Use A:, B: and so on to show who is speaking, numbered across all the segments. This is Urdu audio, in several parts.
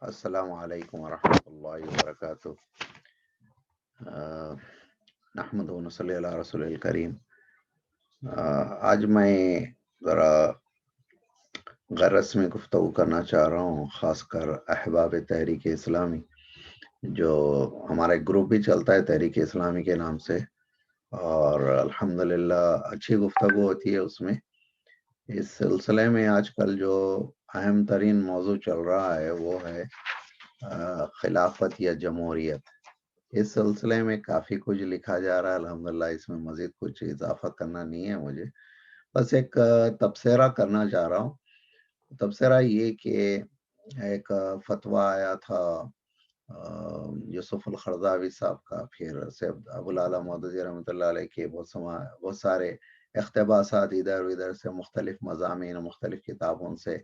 A: السلام علیکم ورحمۃ اللہ وبرکاتہ۔ نحمد و نصلی علی رسول الکریم۔ آج میں ذرا غیر رسمی گفتگو کرنا چاہ رہا ہوں، خاص کر احباب تحریک اسلامی، جو ہمارا ایک گروپ بھی چلتا ہے تحریک اسلامی کے نام سے، اور الحمدللہ اچھی گفتگو ہوتی ہے اس میں۔ اس سلسلے میں آج کل جو اہم ترین موضوع چل رہا ہے وہ ہے خلافت یا جمہوریت۔ اس سلسلے میں کافی کچھ لکھا جا رہا ہے، الحمدللہ اس میں مزید کچھ اضافہ کرنا نہیں ہے مجھے، بس ایک تبصرہ کرنا چاہ رہا ہوں۔ تبصرہ یہ کہ ایک فتویٰ آیا تھا یوسف القرضاوی صاحب کا، پھر سید ابو العلا مودودی رحمۃ اللہ علیہ کے بہت سارے اقتباسات ادھر ادھر سے مختلف مضامین مختلف کتابوں سے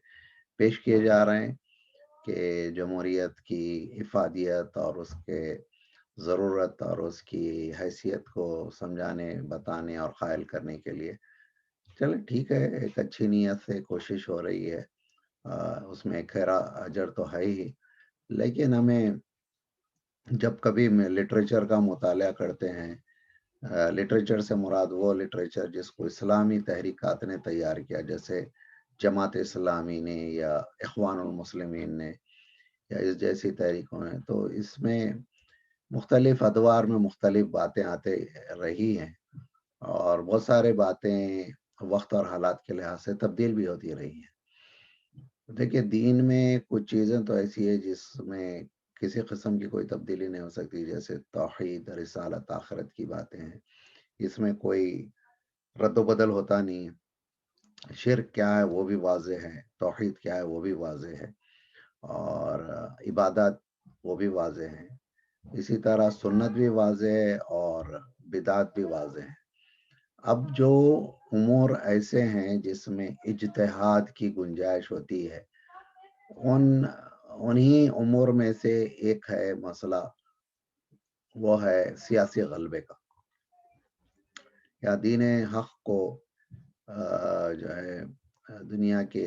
A: پیش کیے جا رہے ہیں کہ جمہوریت کی افادیت اور اس کے ضرورت اور اس کی حیثیت کو سمجھانے بتانے اور قائل کرنے کے لیے۔ چلے ٹھیک ہے، ایک اچھی نیت سے کوشش ہو رہی ہے، اس میں خیر اجر تو ہے ہی، لیکن ہمیں جب کبھی لٹریچر کا مطالعہ کرتے ہیں، لٹریچر سے مراد وہ لٹریچر جس کو اسلامی تحریکات نے تیار کیا، جیسے جماعت اسلامی نے یا اخوان المسلمین نے یا اس جیسی تحریکوں نے، تو اس میں مختلف ادوار میں مختلف باتیں آتے رہی ہیں، اور بہت سارے باتیں وقت اور حالات کے لحاظ سے تبدیل بھی ہوتی رہی ہیں۔ دیکھیے دین میں کچھ چیزیں تو ایسی ہے جس میں کسی قسم کی کوئی تبدیلی نہیں ہو سکتی، جیسے توحید، رسالت، آخرت کی باتیں ہیں، اس میں کوئی رد و بدل ہوتا نہیں ہے۔ شرک کیا ہے وہ بھی واضح ہے، توحید کیا ہے وہ بھی واضح ہے، اور عبادات وہ بھی واضح ہیں، اسی طرح سنت بھی واضح ہے اور بدعت بھی واضح ہے۔ اب جو امور ایسے ہیں جس میں اجتہاد کی گنجائش ہوتی ہے، انہی امور میں سے ایک ہے مسئلہ، وہ ہے سیاسی غلبے کا، یا دین حق کو جو ہے دنیا کے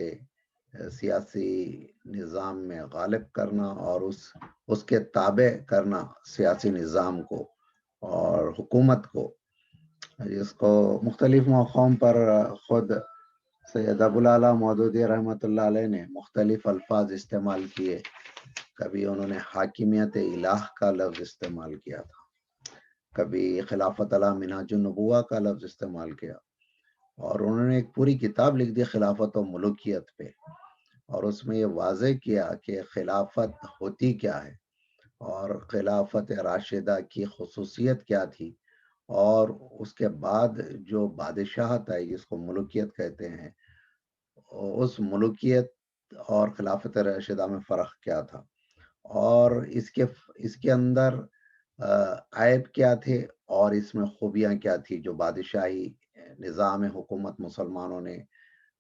A: سیاسی نظام میں غالب کرنا اور اس کے تابع کرنا سیاسی نظام کو اور حکومت کو، جس کو مختلف موقعوں پر خود سید ابو العلا مودودی رحمۃ اللہ علیہ نے مختلف الفاظ استعمال کیے۔ کبھی انہوں نے حاکمیت الہ کا لفظ استعمال کیا تھا، کبھی خلافت علی منہاج النبوہ کا لفظ استعمال کیا، اور انہوں نے ایک پوری کتاب لکھ دی خلافت و ملوکیت پہ، اور اس میں یہ واضح کیا کہ خلافت ہوتی کیا ہے اور خلافت راشدہ کی خصوصیت کیا تھی، اور اس کے بعد جو بادشاہت آئی جس کو ملوکیت کہتے ہیں، اس ملوکیت اور خلافت راشدہ میں فرق کیا تھا، اور اس کے اندر عیب کیا تھے اور اس میں خوبیاں کیا تھی جو بادشاہی نظام حکومت مسلمانوں نے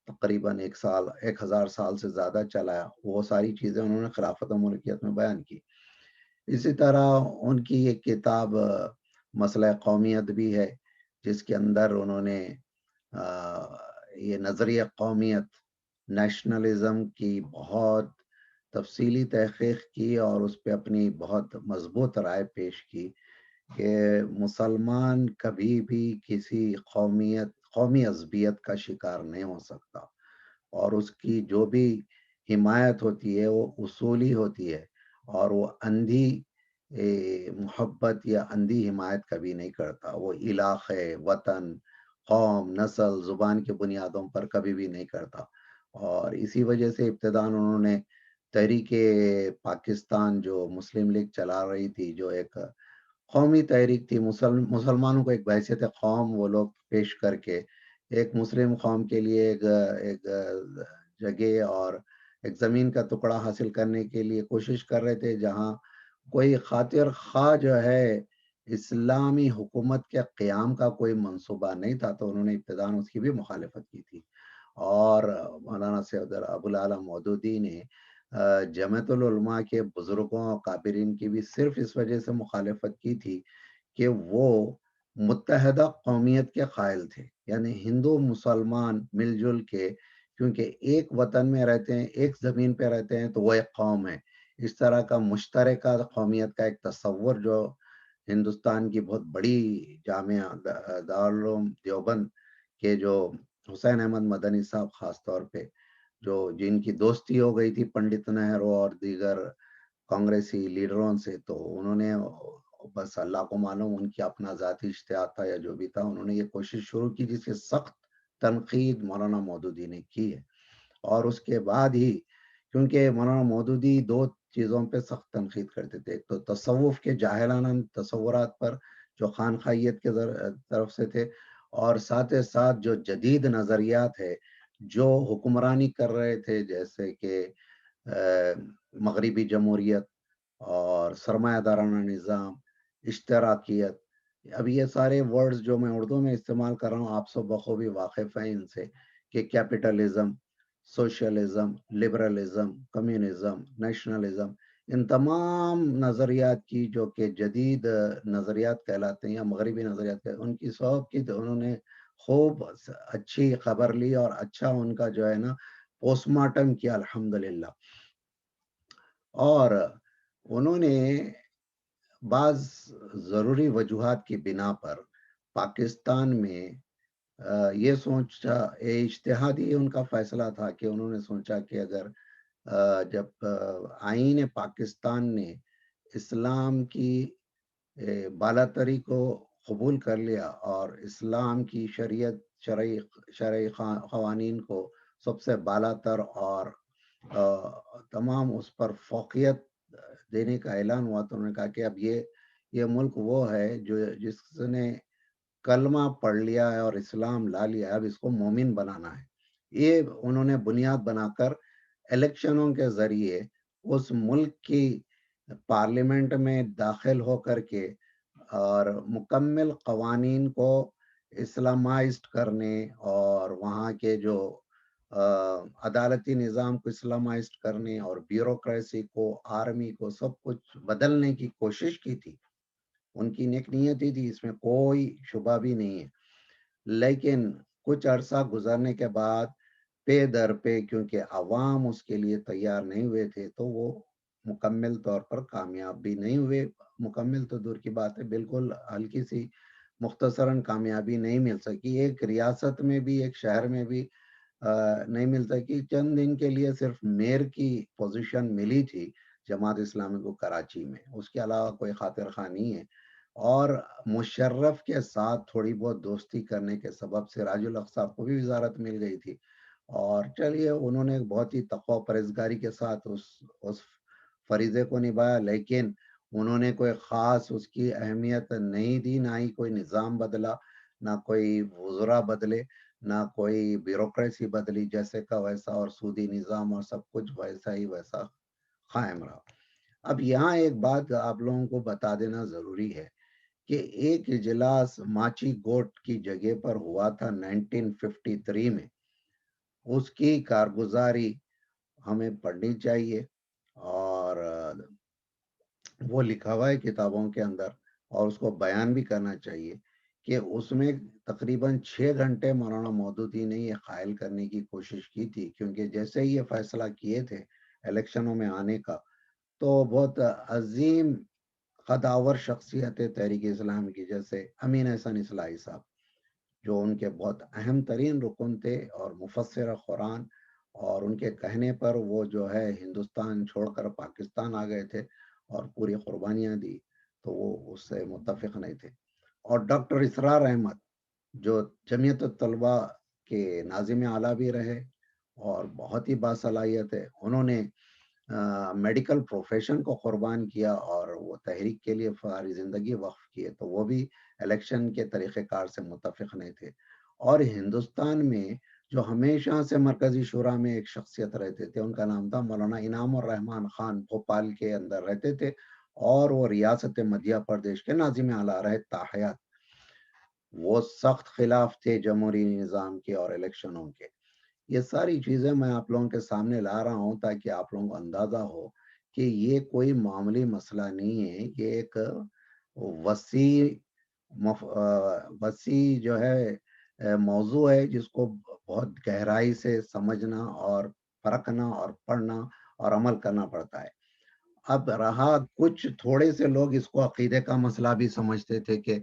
A: تقریباً 1000 سال سے زیادہ چلایا، وہ ساری چیزیں انہوں نے خلافت و ملکیت میں بیان کی۔ اسی طرح ان کی ایک کتاب مسئلہ قومیت بھی ہے، جس کے اندر انہوں نے یہ نظریہ قومیت، نیشنلزم کی بہت تفصیلی تحقیق کی اور اس پہ اپنی بہت مضبوط رائے پیش کی کہ مسلمان کبھی بھی کسی قومی عصبیت کا شکار نہیں ہو سکتا، اور اس کی جو بھی حمایت ہوتی ہے وہ اصولی ہوتی ہے، اور وہ اندھی محبت یا اندھی حمایت کبھی نہیں کرتا، وہ علاقے، وطن، قوم، نسل، زبان کی بنیادوں پر کبھی بھی نہیں کرتا۔ اور اسی وجہ سے ابتداء انہوں نے تحریک پاکستان جو مسلم لیگ چلا رہی تھی، جو ایک قومی تحریک تھی، مسلمانوں کو ایک بحیثیت قوم وہ لوگ پیش کر کے ایک مسلم قوم کے لیے ایک جگہ اور ایک زمین کا ٹکڑا حاصل کرنے کے لیے کوشش کر رہے تھے، جہاں کوئی خاطر خواہ جو ہے اسلامی حکومت کے قیام کا کوئی منصوبہ نہیں تھا، تو انہوں نے ابتداء اس کی بھی مخالفت کی تھی۔ اور مولانا سید ابو العلا مودودی نے جمعیت العلماء کے بزرگوں اور کابرین کی بھی صرف اس وجہ سے مخالفت کی تھی کہ وہ متحدہ قومیت کے قائل تھے، یعنی ہندو مسلمان مل جل کے، کیونکہ ایک وطن میں رہتے ہیں، ایک زمین پہ رہتے ہیں، تو وہ ایک قوم ہے، اس طرح کا مشترکہ قومیت کا ایک تصور جو ہندوستان کی بہت بڑی جامعہ دارالعلوم دیوبند کے جو حسین احمد مدنی صاحب خاص طور پہ، جو جن کی دوستی ہو گئی تھی پنڈت نہرو اور دیگر کانگریسی لیڈروں سے، تو انہوں نے بس اللہ کو معلوم ان کی اپنا ذاتی اشتہار تھا یا جو بھی تھا، انہوں نے یہ کوشش شروع کی جس کی سخت تنقید مولانا مودودی نے کی ہے۔ اور اس کے بعد ہی، کیونکہ مولانا مودودی دو چیزوں پہ سخت تنقید کرتے تھے، ایک تو تصوف کے جاہلانہ تصورات پر جو خانقاہیت کے طرف سے تھے، اور ساتھ ساتھ جو جدید نظریات ہے جو حکمرانی کر رہے تھے، جیسے کہ مغربی جمہوریت اور سرمایہ دارانہ نظام، اشتراکیت۔ اب یہ سارے ورڈز جو میں اردو میں استعمال کر رہا ہوں، آپ سب بخوبی واقف ہیں ان سے، کہ capitalism, socialism, liberalism, communism, nationalism, ان تمام نظریات کی جو کہ جدید نظریات کہلاتے ہیں یا مغربی نظریات کہلاتے ہیں، ان کی سب کی تو انہوں نے خوب اچھی خبر لی اور اچھا ان کا جو ہے نا پوسٹ مارٹم کیا الحمدللہ۔ اور انہوں نے بعض ضروری وجوہات کی بنا پر پاکستان میں یہ سوچا، اجتہادی ان کا فیصلہ تھا کہ انہوں نے سوچا کہ اگر جب آئین پاکستان نے اسلام کی بالاتری کو قبول کر لیا اور اسلام کی شرعی قوانین کو سب سے بالاتر اور تمام اس پر فوقیت دینے کا اعلان ہوا، تو انہوں نے کہا کہ اب یہ ملک وہ ہے جس نے کلمہ پڑھ لیا ہے اور اسلام لا لیا ہے، اب اس کو مومن بنانا ہے۔ یہ انہوں نے بنیاد بنا کر الیکشنوں کے ذریعے اس ملک کی پارلیمنٹ میں داخل ہو کر کے اور مکمل قوانین کو اسلامائزڈ کرنے اور وہاں کے جو عدالتی نظام کو اسلامائزڈ کرنے اور بیوروکریسی کو، آرمی کو، سب کچھ بدلنے کی کوشش کی تھی۔ ان کی نیک نیتی تھی، اس میں کوئی شبہ بھی نہیں ہے، لیکن کچھ عرصہ گزرنے کے بعد پے در پہ، کیونکہ عوام اس کے لیے تیار نہیں ہوئے تھے، تو وہ مکمل طور پر کامیاب بھی نہیں ہوئے۔ مکمل تو دور کی بات ہے، بالکل ہلکی سی مختصراً کامیابی نہیں مل سکی، ایک ریاست میں بھی، ایک شہر میں بھی نہیں مل سکی۔ چند دن کے لیے صرف میئر کی پوزیشن ملی تھی جماعت اسلامی کو کراچی میں، اس کے علاوہ کوئی خاطر خواہ نہیں ہے۔ اور مشرف کے ساتھ تھوڑی بہت دوستی کرنے کے سبب سے راج الحق صاحب کو بھی وزارت مل گئی تھی، اور چلیے انہوں نے بہت ہی تقوی و پرہیزگاری کے ساتھ اس فریضے کو نبھایا، لیکن انہوں نے کوئی خاص اس کی اہمیت نہیں دی، نہ ہی کوئی نظام بدلا، نہ کوئی وزراء بدلے، نہ کوئی بیوروکریسی بدلی، جیسے کا ویسا، اور سودی نظام اور سب کچھ ویسا ہی ویسا قائم رہا۔ اب یہاں ایک بات آپ لوگوں کو بتا دینا ضروری ہے کہ ایک اجلاس ماچی گوٹ کی جگہ پر ہوا تھا 1953 میں، اس کی کارگزاری ہمیں پڑھنی چاہیے، اور وہ لکھا ہوا ہے کتابوں کے اندر، اور اس کو بیان بھی کرنا چاہیے کہ اس میں تقریباً 6 گھنٹے مولانا مودودی نے یہ قائل کرنے کی کوشش کی تھی، کیونکہ جیسے ہی یہ فیصلہ کیے تھے الیکشنوں میں آنے کا، تو بہت عظیم قداور شخصیت تحریک اسلام کی، جیسے امین احسن اصلاحی صاحب، جو ان کے بہت اہم ترین رکن تھے اور مفسر قرآن، اور ان کے کہنے پر وہ جو ہے ہندوستان چھوڑ کر پاکستان آ گئے تھے اور پوری قربانیاں دی، تو وہ اس سے متفق نہیں تھے۔ اور ڈاکٹر اسرار احمد، جو جمعیت الطلباء کے ناظم اعلیٰ بھی رہے اور بہت ہی باصلاحیت ہے، انہوں نے میڈیکل پروفیشن کو قربان کیا اور وہ تحریک کے لیے ساری زندگی وقف کیے، تو وہ بھی الیکشن کے طریقہ کار سے متفق نہیں تھے۔ اور ہندوستان میں جو ہمیشہ سے مرکزی شورا میں ایک شخصیت رہتے تھے، ان کا نام تھا مولانا انعام الرحمن خان، بھوپال کے اندر رہتے تھے، اور وہ ریاست مدھیہ پردیش کے ناظم اعلیٰ رہے تاحیات۔ وہ سخت خلاف تھے جمہوری نظام کے اور الیکشنوں کے۔ یہ ساری چیزیں میں آپ لوگوں کے سامنے لا رہا ہوں تاکہ آپ لوگوں کو اندازہ ہو کہ یہ کوئی معمولی مسئلہ نہیں ہے، یہ ایک وسیع وسیع جو ہے موضوع ہے، جس کو بہت گہرائی سے سمجھنا اور پرکھنا اور پڑھنا اور عمل کرنا پڑتا ہے۔ اب رہا کچھ تھوڑے سے لوگ اس کو عقیدے کا مسئلہ بھی سمجھتے تھے کہ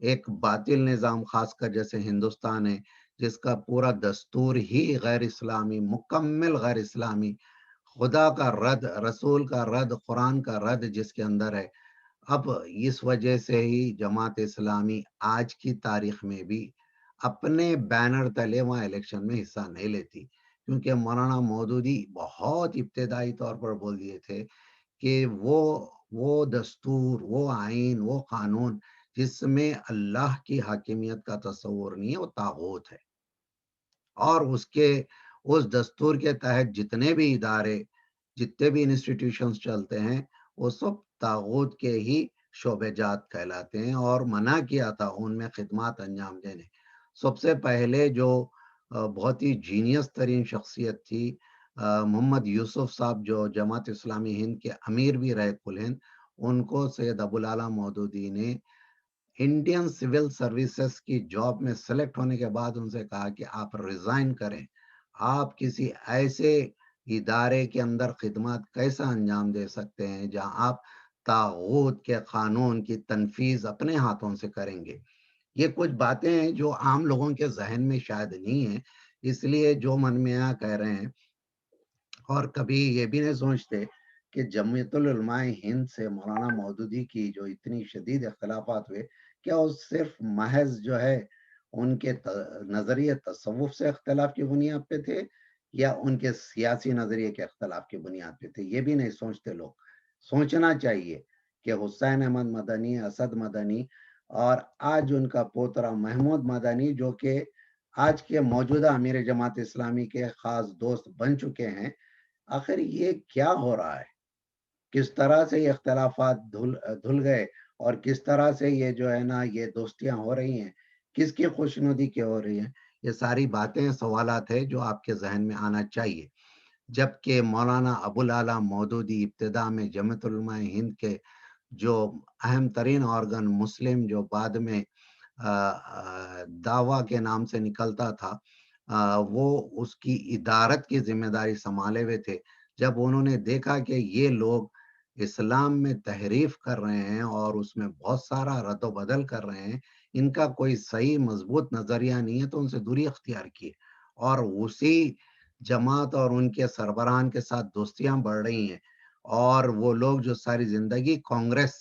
A: ایک باطل نظام خاص کر جیسے ہندوستان ہے جس کا پورا دستور ہی غیر اسلامی، مکمل غیر اسلامی، خدا کا رد، رسول کا رد، قرآن کا رد جس کے اندر ہے. اب اس وجہ سے ہی جماعت اسلامی آج کی تاریخ میں بھی اپنے بینر تلے وہاں الیکشن میں حصہ نہیں لیتی، کیونکہ مولانا مودودی بہت ابتدائی طور پر بول دیے تھے کہ وہ دستور، وہ آئین، وہ قانون جس میں اللہ کی حاکمیت کا تصور نہیں ہے، وہ طاغوت ہے. اور اس دستور کے تحت جتنے بھی ادارے، جتنے بھی انسٹیٹیوشنز چلتے ہیں، وہ سب طاغوت کے ہی شعبے جات کہلاتے ہیں، اور منع کیا تھا ان میں خدمات انجام دینے. سب سے پہلے جو بہت ہی جینیس ترین شخصیت تھی، محمد یوسف صاحب جو جماعت اسلامی ہند کے امیر بھی رہے کل ہند، ان کو سید ابوالعلا مودودی نے انڈین سول سروسز کی جاب میں سلیکٹ ہونے کے بعد ان سے کہا کہ آپ ریزائن کریں، آپ کسی ایسے ادارے کے اندر خدمات کیسا انجام دے سکتے ہیں جہاں آپ طاغوت کے قانون کی تنفیذ اپنے ہاتھوں سے کریں گے. یہ کچھ باتیں ہیں جو عام لوگوں کے ذہن میں شاید نہیں ہیں، اس لیے جو من میں آیا کہہ رہے ہیں، اور کبھی یہ بھی نہیں سوچتے کہ جمعیت العلماء ہند سے مولانا مودودی کی جو اتنی شدید اختلافات ہوئے، کیا وہ صرف محض جو ہے ان کے نظریے تصوف سے اختلاف کی بنیاد پہ تھے، یا ان کے سیاسی نظریے کے اختلاف کی بنیاد پہ تھے؟ یہ بھی نہیں سوچتے لوگ. سوچنا چاہیے کہ حسین احمد مدنی، اسد مدنی، اور آج ان کا پوترا محمود مدنی جو کہ آج کے موجودہ امیر جماعت اسلامی کے خاص دوست بن چکے ہیں، آخر یہ کیا ہو رہا ہے؟ کس طرح سے یہ اختلافات دھل گئے، اور کس طرح سے یہ جو ہے نا یہ دوستیاں ہو رہی ہیں، کس کی خوشنودی کی ہو رہی ہیں؟ یہ ساری باتیں، سوالات ہیں جو آپ کے ذہن میں آنا چاہیے. جبکہ مولانا ابوالعلا مودودی ابتدا میں جمعیت علماء ہند کے جو اہم ترین آرگن مسلم، جو بعد میں دعویٰ کے نام سے نکلتا تھا، وہ اس کی ادارت کی ذمہ داری سنبھالے ہوئے تھے. جب انہوں نے دیکھا کہ یہ لوگ اسلام میں تحریف کر رہے ہیں اور اس میں بہت سارا رد و بدل کر رہے ہیں، ان کا کوئی صحیح مضبوط نظریہ نہیں ہے، تو ان سے دوری اختیار کی، اور اسی جماعت اور ان کے سربراہان کے ساتھ دوستیاں بڑھ رہی ہیں. اور وہ لوگ جو ساری زندگی کانگریس،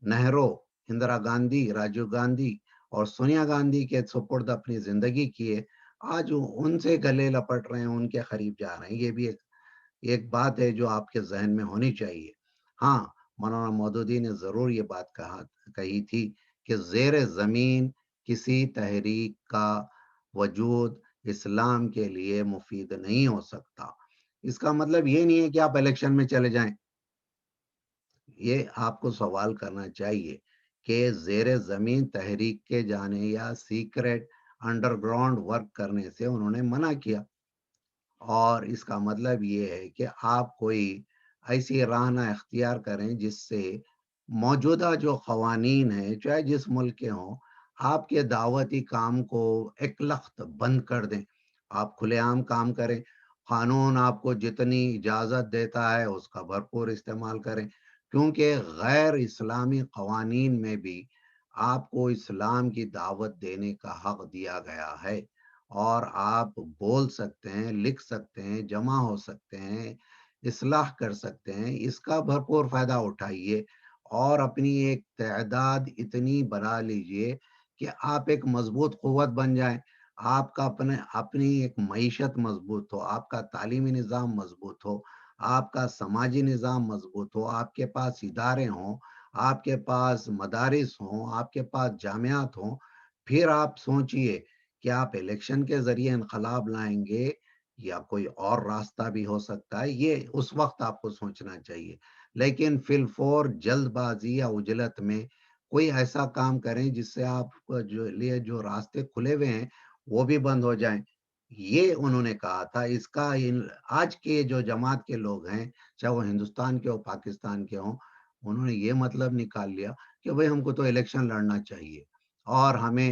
A: نہرو، اندرا گاندھی، راجیو گاندھی اور سونیا گاندھی کے سپرد اپنی زندگی کیے، آج ان سے گلے لپٹ رہے ہیں، ان کے قریب جا رہے ہیں. یہ بھی ایک بات ہے جو آپ کے ذہن میں ہونی چاہیے. ہاں، مولانا مودودی نے ضرور یہ بات کہی تھی کہ زیر زمین کسی تحریک کا وجود اسلام کے لیے مفید نہیں ہو سکتا. اس کا مطلب یہ نہیں ہے کہ آپ الیکشن میں چلے جائیں. یہ آپ کو سوال کرنا چاہیے کہ زیر زمین تحریک کے جانے یا سیکریٹ انڈر گراؤنڈ ورک کرنے سے انہوں نے منع کیا، اور اس کا مطلب یہ ہے کہ آپ کوئی ایسی راہ نہ اختیار کریں جس سے موجودہ جو قوانین ہیں، چاہے جس ملک کے ہوں، آپ کے دعوتی کام کو ایک لخت بند کر دیں. آپ کھلے عام کام کریں، قانون آپ کو جتنی اجازت دیتا ہے اس کا بھرپور استعمال کریں، کیونکہ غیر اسلامی قوانین میں بھی آپ کو اسلام کی دعوت دینے کا حق دیا گیا ہے، اور آپ بول سکتے ہیں، لکھ سکتے ہیں، جمع ہو سکتے ہیں، اصلاح کر سکتے ہیں. اس کا بھرپور فائدہ اٹھائیے، اور اپنی ایک تعداد اتنی بنا لیجئے کہ آپ ایک مضبوط قوت بن جائیں. آپ کا اپنی ایک معیشت مضبوط ہو، آپ کا تعلیمی نظام مضبوط ہو، آپ کا سماجی نظام مضبوط ہو، آپ کے پاس ادارے ہوں، آپ کے پاس مدارس ہوں، آپ کے پاس جامعات ہوں. پھر آپ سوچئے کہ آپ الیکشن کے ذریعے انقلاب لائیں گے یا کوئی اور راستہ بھی ہو سکتا ہے. یہ اس وقت آپ کو سوچنا چاہیے. لیکن فی الفور جلد بازی یا عجلت میں کوئی ایسا کام کریں جس سے آپ کو لیے جو راستے کھلے ہوئے ہیں وہ بھی بند ہو جائیں. یہ انہوں نے کہا تھا. اس کا آج کے جو جماعت کے لوگ ہیں، چاہے وہ ہندوستان کے ہو پاکستان کے ہوں، انہوں نے یہ مطلب نکال لیا کہ بھئی ہم کو تو الیکشن لڑنا چاہیے، اور ہمیں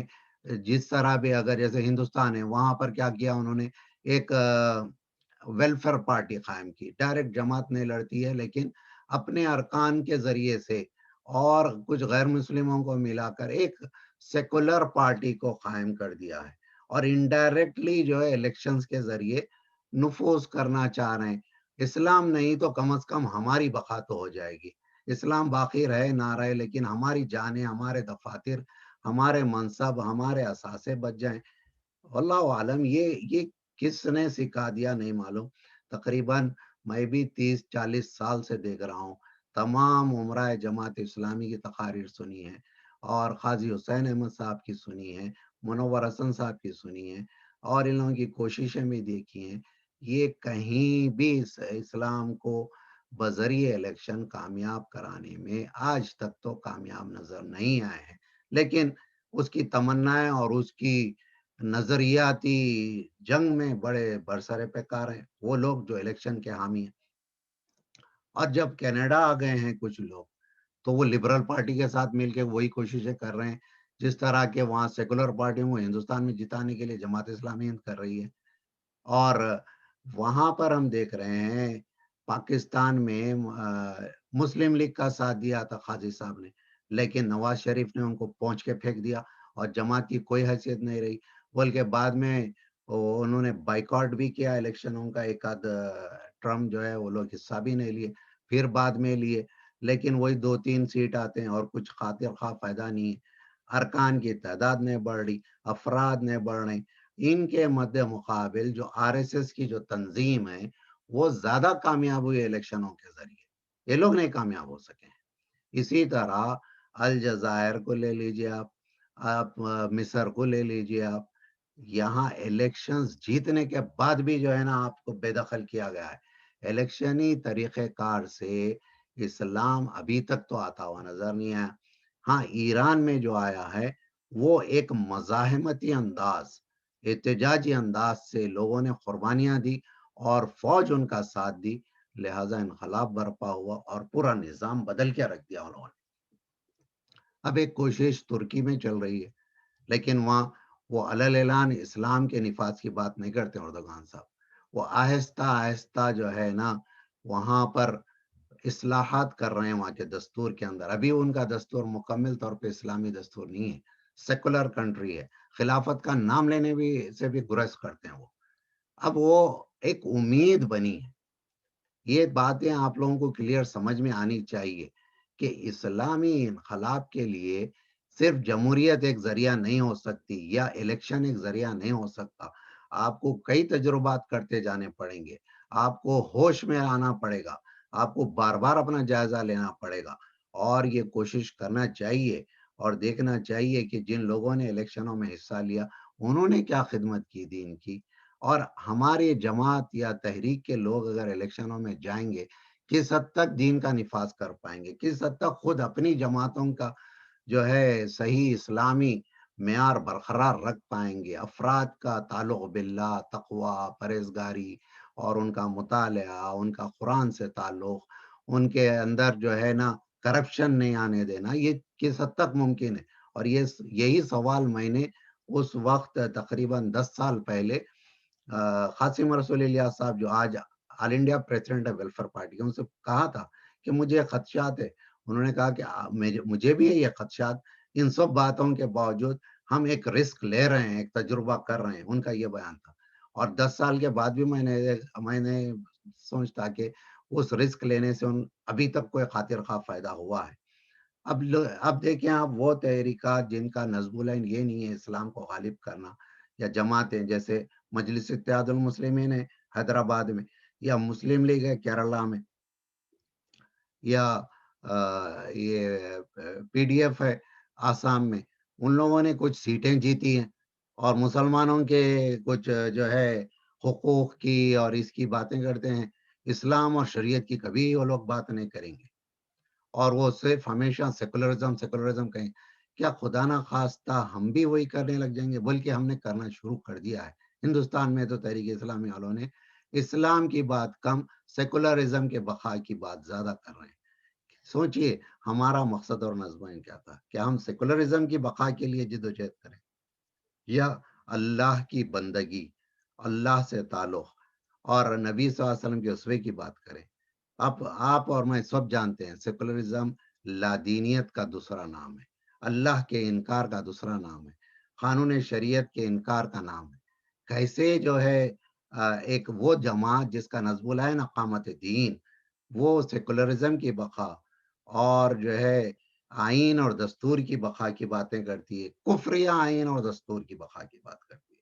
A: جس طرح بھی، اگر جیسے ہندوستان ہے وہاں پر کیا کیا انہوں نے، ایک ویلفیئر پارٹی قائم کی. ڈائریکٹ جماعت نہیں لڑتی ہے، لیکن اپنے ارکان کے ذریعے سے اور کچھ غیر مسلموں کو ملا کر ایک سیکولر پارٹی کو قائم کر دیا ہے، اور انڈائریکٹلی جو ہے الیکشنز کے ذریعے نفوذ کرنا چاہ رہے ہیں۔ اسلام نہیں تو کم از کم ہماری بقا تو ہو جائے گی۔ اسلام باقی رہے نہ رہے، لیکن ہماری جانیں، ہمارے دفاتر، ہمارے منصب، ہمارے اثاثے بچ جائیں۔ واللہ عالم، یہ کس نے سکھا دیا نہیں معلوم۔ تقریباً میں بھی 30-40 سال سے دیکھ رہا ہوں، تمام عمرہ جماعت اسلامی کی تقاریر سنی ہے، اور قاضی حسین احمد صاحب کی سنی ہے، منور حسن صاحب کی سنی ہے، اور ان لوگوں کی کوششیں بھی دیکھی ہیں۔ یہ کہیں بھی اسلام کو بذریعہ الیکشن کامیاب کرانے میں آج تک تو کامیاب نظر نہیں آئے ہیں، لیکن اس کی تمنائیں اور اس کی نظریاتی جنگ میں بڑے برسر پیکار ہیں وہ لوگ جو الیکشن کے حامی ہیں۔ اور جب کینیڈا آ گئے ہیں کچھ لوگ، تو وہ لبرل پارٹی کے ساتھ مل کے وہی کوششیں کر رہے ہیں جس طرح کے وہاں سیکولر پارٹی کو ہندوستان میں جتانے کے لیے جماعت اسلامی ہند کر رہی ہے۔ اور وہاں پر ہم دیکھ رہے ہیں پاکستان میں مسلم لیگ کا ساتھ دیا تھا قاضی صاحب نے، لیکن نواز شریف نے ان کو پہنچ کے پھینک دیا، اور جماعت کی کوئی حیثیت نہیں رہی، بلکہ بعد میں انہوں نے بائیکاٹ بھی کیا الیکشنوں کا، ایک آدھ ٹرم جو ہے وہ لوگ حصہ بھی نہیں لیے، پھر بعد میں لیے، لیکن وہی 2-3 سیٹ آتے ہیں اور کچھ خاطر خواہ فائدہ نہیں ہے۔ ارکان کی تعداد نہیں بڑھ رہی، افراد نہیں بڑھ رہے، ان کے مد مقابل جو آر ایس ایس کی جو تنظیم ہے وہ زیادہ کامیاب ہوئی الیکشنوں کے ذریعے، یہ لوگ نہیں کامیاب ہو سکے ہیں۔ اسی طرح الجزائر کو لے لیجئے آپ مصر کو لے لیجئے آپ، یہاں الیکشنز جیتنے کے بعد بھی جو ہے نا آپ کو بے دخل کیا گیا ہے۔ الیکشنی طریقہ کار سے اسلام ابھی تک تو آتا ہوا نظر نہیں آیا۔ ہاں، ایران میں جو آیا ہے وہ ایک مزاحمتی انداز، احتجاجی انداز سے لوگوں نے قربانیاں دی اور فوج ان کا ساتھ دی، لہذا انقلاب برپا ہوا اور پورا نظام بدل کے رکھ دیا انہوں نے۔ اب ایک کوشش ترکی میں چل رہی ہے، لیکن وہاں وہ علل اعلان اسلام کے نفاذ کی بات نہیں کرتے اردوغان صاحب، وہ آہستہ آہستہ جو ہے نا وہاں پر اصلاحات کر رہے ہیں وہاں کے دستور کے اندر۔ ابھی ان کا دستور مکمل طور پہ اسلامی دستور نہیں ہے، سیکولر کنٹری ہے، خلافت کا نام لینے بھی سے بھی گریز کرتے ہیں وہ۔ اب وہ ایک امید بنی ہے، یہ باتیں آپ لوگوں کو کلیئر سمجھ میں آنی چاہیے کہ اسلامی انقلاب کے لیے صرف جمہوریت ایک ذریعہ نہیں ہو سکتی یا الیکشن ایک ذریعہ نہیں ہو سکتا، آپ کو کئی تجربات کرتے جانے پڑیں گے، آپ کو ہوش میں آنا پڑے گا، آپ کو بار بار اپنا جائزہ لینا پڑے گا، اور یہ کوشش کرنا چاہیے اور دیکھنا چاہیے کہ جن لوگوں نے الیکشنوں میں حصہ لیا انہوں نے کیا خدمت کی دین کی، اور ہماری جماعت یا تحریک کے لوگ اگر الیکشنوں میں جائیں گے کس حد تک دین کا نفاذ کر پائیں گے، کس حد تک خود اپنی جماعتوں کا جو ہے صحیح اسلامی معیار برقرار رکھ پائیں گے، افراد کا تعلق باللہ، تقوی، پرہیزگاری اور ان کا مطالعہ، ان کا قرآن سے تعلق، ان کے اندر جو ہے نا کرپشن نہیں آنے دینا، یہ کس حد تک ممکن ہے۔ اور یہی سوال میں نے اس وقت تقریباً 10 سال پہلے قاسم رسول اللہ صاحب جو آج آل انڈیا پریزیڈنٹ ہے ویلفیئر پارٹی کے، ان سے کہا تھا کہ مجھے خدشات ہے۔ انہوں نے کہا کہ مجھے بھی ہے یہ خدشات، ان سب باتوں کے باوجود ہم ایک رسک لے رہے ہیں، ایک تجربہ کر رہے ہیں، ان کا یہ بیان تھا۔ اور 10 سال کے بعد بھی میں نے سوچتا کہ اس رسک لینے سے ابھی تک کوئی خاطر خواہ فائدہ ہوا ہے۔ اب دیکھیں آپ، وہ تحریکات جن کا نصب العین یہ نہیں ہے اسلام کو غالب کرنا، یا جماعتیں جیسے مجلس اتحاد المسلمین ہے حیدرآباد میں، یا مسلم لیگ ہے کیرلا میں، یا یہ پی ڈی ایف ہے آسام میں، ان لوگوں نے کچھ سیٹیں جیتی ہیں، اور مسلمانوں کے کچھ جو ہے حقوق کی اور اس کی باتیں کرتے ہیں، اسلام اور شریعت کی کبھی وہ لوگ بات نہیں کریں گے، اور وہ صرف ہمیشہ سیکولرزم سیکولرزم کہیں۔ کیا خدا نہ خواستہ ہم بھی وہی کرنے لگ جائیں گے؟ بلکہ ہم نے کرنا شروع کر دیا ہے۔ ہندوستان میں تو تحریک اسلامی والوں نے اسلام کی بات کم، سیکولرزم کے بقا کی بات زیادہ کر رہے ہیں۔ سوچئے ہمارا مقصد اور نظم کیا تھا؟ کیا ہم سیکولرزم کی بقا کے لیے جدوجہد کریں، یا اللہ کی بندگی، اللہ سے تعلق اور نبی صلی اللہ علیہ وسلم کے اسوے کی بات کریں؟ آپ اور میں سب جانتے ہیں سیکولرزم لادینیت کا دوسرا نام ہے، اللہ کے انکار کا دوسرا نام ہے، قانون شریعت کے انکار کا نام ہے۔ کیسے جو ہے ایک وہ جماعت جس کا نصب العین اقامت دین، وہ سیکولرزم کی بقا اور جو ہے آئین اور دستور کی بقا کی باتیں کرتی ہے، کفریہ آئین اور دستور کی بقا کی بات کرتی ہے۔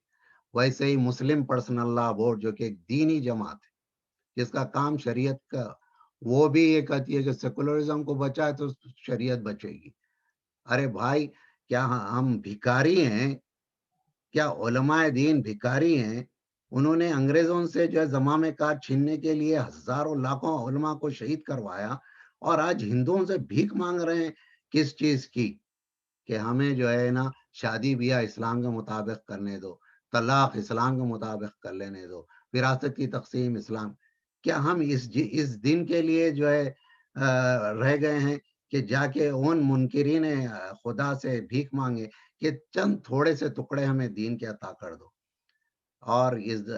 A: ویسے ہی مسلم پرسنل لا بورڈ جو کہ ایک دینی جماعت ہے جس کا کام شریعت کا، وہ بھی یہ کہتی ہے کہ سیکولرزم کو بچائے تو شریعت بچے گی۔ ارے بھائی، کیا ہم بھکاری ہیں؟ کیا علماء دین بھکاری ہیں؟ انہوں نے انگریزوں سے جو ہے زمام کار چھیننے کے لیے ہزاروں لاکھوں علماء کو شہید کروایا، اور آج ہندوؤں سے بھیک مانگ رہے ہیں کس چیز کی؟ کہ ہمیں جو ہے نا شادی بیاہ اسلام کے مطابق کرنے دو، طلاق اسلام کے مطابق کر لینے دو، وراثت کی تقسیم اسلام۔ کیا ہم اس دن کے لیے جو ہے رہ گئے ہیں کہ جا کے ان منکرین خدا سے بھیک مانگے کہ چند تھوڑے سے ٹکڑے ہمیں دین کے عطا کر دو؟ اور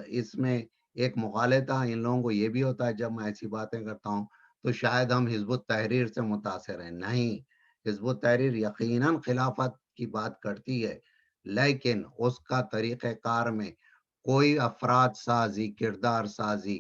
A: اس میں ایک مغالطہ ان لوگوں کو یہ بھی ہوتا ہے، جب میں ایسی باتیں کرتا ہوں تو شاید ہم حزب التحریر سے متاثر ہیں۔ نہیں، حزب التحریر یقیناً خلافت کی بات کرتی ہے، لیکن اس کا طریقہ کار میں کوئی افراد سازی، کردار سازی،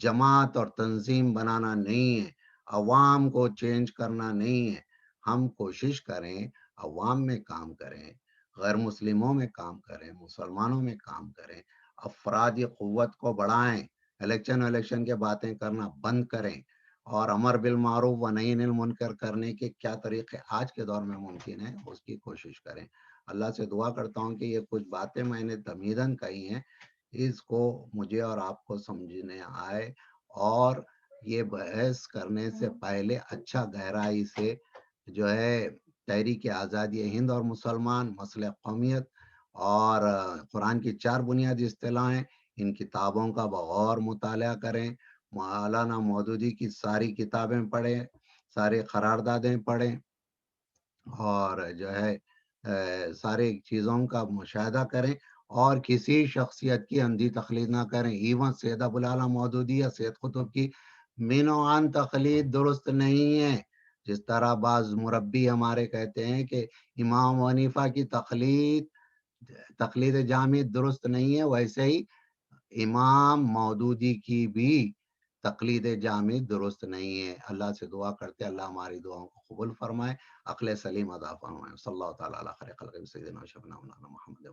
A: جماعت اور تنظیم بنانا نہیں ہے، عوام کو چینج کرنا نہیں ہے۔ ہم کوشش کریں عوام میں کام کریں، غیر مسلموں میں کام کریں، مسلمانوں میں کام کریں، افرادی قوت کو بڑھائیں، الیکشن کے باتیں کرنا بند کریں، اور امر بالمعروف و نہی عن المنکر کرنے کے کیا طریقے آج کے دور میں ممکن ہے اس کی کوشش کریں۔ اللہ سے دعا کرتا ہوں کہ یہ کچھ باتیں میں نے تمیداً کہی ہیں، اس کو مجھے اور آپ کو سمجھنے آئے، اور یہ بحث کرنے سے پہلے اچھا گہرائی سے جو ہے تحریک آزادی ہند اور مسلمان، مسئلہ قومیت اور قرآن کی 4 بنیادی اصطلاحیں، ان کتابوں کا بغور مطالعہ کریں، مولانا مودودی کی ساری کتابیں پڑھیں، سارے قراردادیں پڑھیں، اور جو ہے سارے چیزوں کا مشاہدہ کریں، اور کسی شخصیت کی اندھی تقلید نہ کریں۔ ایون سید ابوالعلا مودودی یا سید قطب کی مینوان تقلید درست نہیں ہے۔ جس طرح بعض مربی ہمارے کہتے ہیں کہ امام حنیفہ کی تقلید جامع درست نہیں ہے، ویسے ہی امام مودودی کی بھی تقلید جامع درست نہیں ہے۔ اللہ سے دعا کرتے اللہ ہماری دعاؤں کو قبول فرمائے، عقل سلیم عطا فرمائے۔ صلی اللہ تعالیٰ علیہ خیر خلق سیدنا و شفیعنا مولانا محمد